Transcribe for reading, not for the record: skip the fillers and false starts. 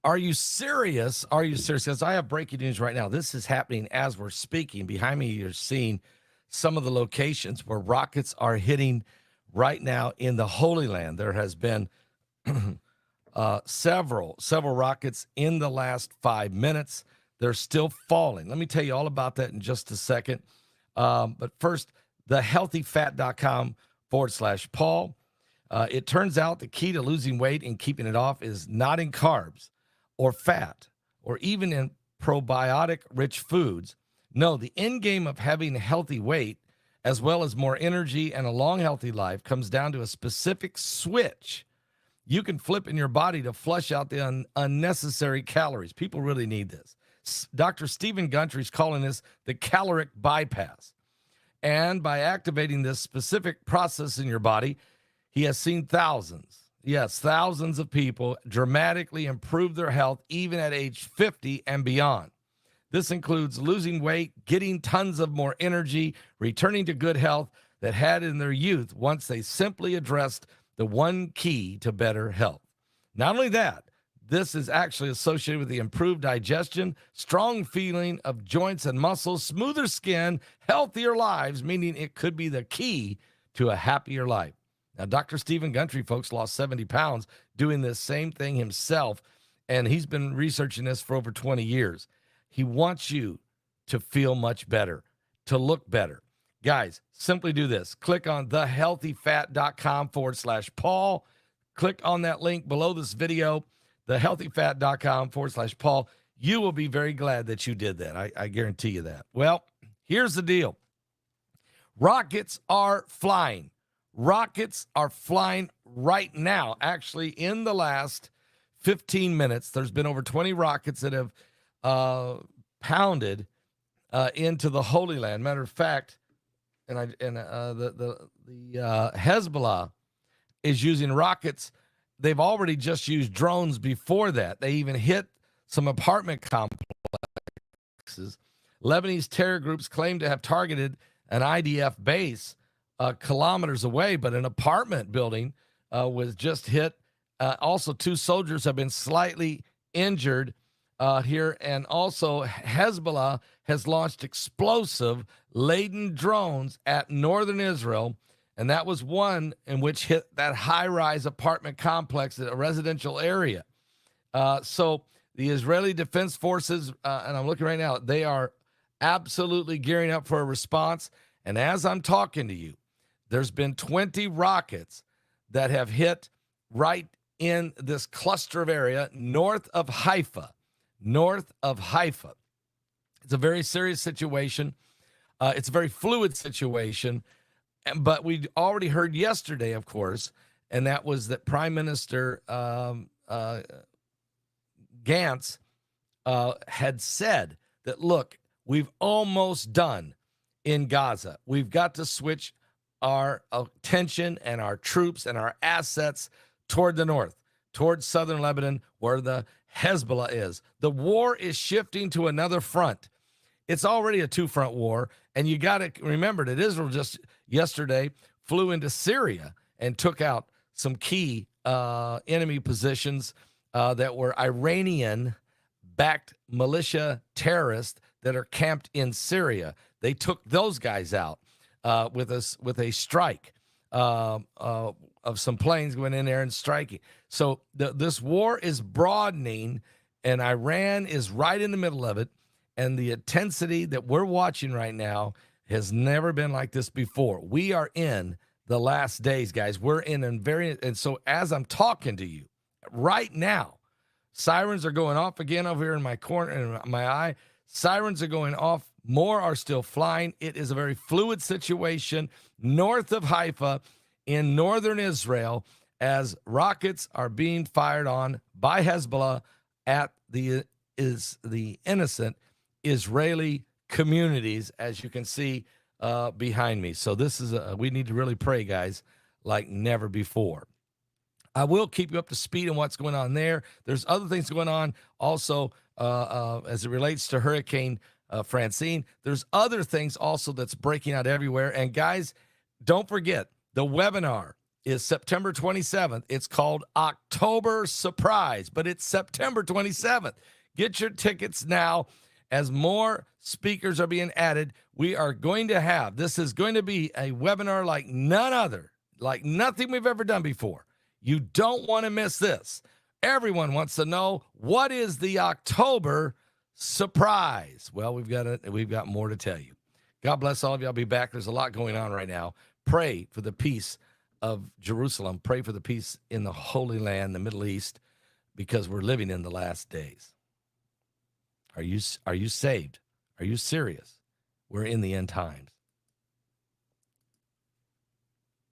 Are you serious? Are you serious? Because I have breaking news right now. This is happening as we're speaking. Behind me, you're seeing some of the locations where rockets are hitting right now in the Holy Land. There has been several rockets in the last 5 minutes. They're still falling. Let me tell you all about that in just a second. But first, thehealthyfat.com/Paul. It turns out the key to losing weight and keeping it off is not in carbs or fat or even in probiotic-rich foods. No, the end game of having a healthy weight as well as more energy and a long, healthy life comes down to a specific switch you can flip in your body to flush out the unnecessary calories. People really need this. Dr. Stephen Gundry is calling this the caloric bypass. And by activating this specific process in your body, he has seen thousands of people dramatically improve their health even at age 50 and beyond. This includes losing weight, getting tons of more energy, returning to good health that had in their youth once they simply addressed the one key to better health. Not only that, this is actually associated with the improved digestion, strong feeling of joints and muscles, smoother skin, healthier lives, meaning it could be the key to a happier life. Now, Dr. Stephen Gundry, folks, lost 70 pounds doing this same thing himself, and he's been researching this for over 20 years. He wants you to feel much better, to look better. Guys, simply do this. Click on thehealthyfat.com/Paul. Click on that link below this video, thehealthyfat.com/Paul. You will be very glad that you did that. I guarantee you that. Well, here's the deal. Rockets are flying. Rockets are flying right now. Actually, in the last 15 minutes, there's been over 20 rockets that have pounded into the Holy Land. Matter of fact, the Hezbollah is using rockets. They've already just used drones before that. They even hit some apartment complexes. Lebanese terror groups claim to have targeted an IDF base kilometers away, but an apartment building was just hit. Also, 2 soldiers have been slightly injured here, and also Hezbollah has launched explosive-laden drones at northern Israel, and that was one in which hit that high-rise apartment complex at a residential area. So the Israeli Defense Forces, and I'm looking right now, they are absolutely gearing up for a response. And as I'm talking to you, there's been 20 rockets that have hit right in this cluster of area north of Haifa. It's a very serious situation. It's a very fluid situation. But we already heard yesterday, of course, and that was that Prime Minister Gantz had said that, look, we've almost done in Gaza. We've got to switch our attention and our troops and our assets toward the north, toward southern Lebanon, where the Hezbollah is. The war is shifting to another front. It's already a 2-front war, and you got to remember that Israel just yesterday flew into Syria and took out some key enemy positions that were Iranian-backed militia terrorists that are camped in Syria. They took those guys out with a strike of some planes going in there and striking. So this war is broadening, and Iran is right in the middle of it. And the intensity that we're watching right now has never been like this before. We are in the last days, guys. We're in and so as I'm talking to you right now, sirens are going off again over here in my corner, in my eye. Sirens are going off. More are still flying. It is a very fluid situation north of Haifa in northern Israel as rockets are being fired on by Hezbollah at the innocent Israeli communities, as you can see behind me. So this is we need to really pray, guys, like never before. I will keep you up to speed on what's going on there. There's other things going on also as it relates to Hurricane Francine. There's other things also that's breaking out everywhere. And guys, don't forget the webinar is September 27th. It's called October Surprise, but it's September 27th. Get your tickets now. As more speakers are being added, we are going to have, this is going to be a webinar like none other, like nothing we've ever done before. You don't want to miss this. Everyone wants to know, what is the October surprise? Well, we've got more to tell you. God bless all of you. I'll be back. There's a lot going on right now. Pray for the peace of Jerusalem. Pray for the peace in the Holy Land, the Middle East, because we're living in the last days. Are you saved? Are you serious? We're in the end times.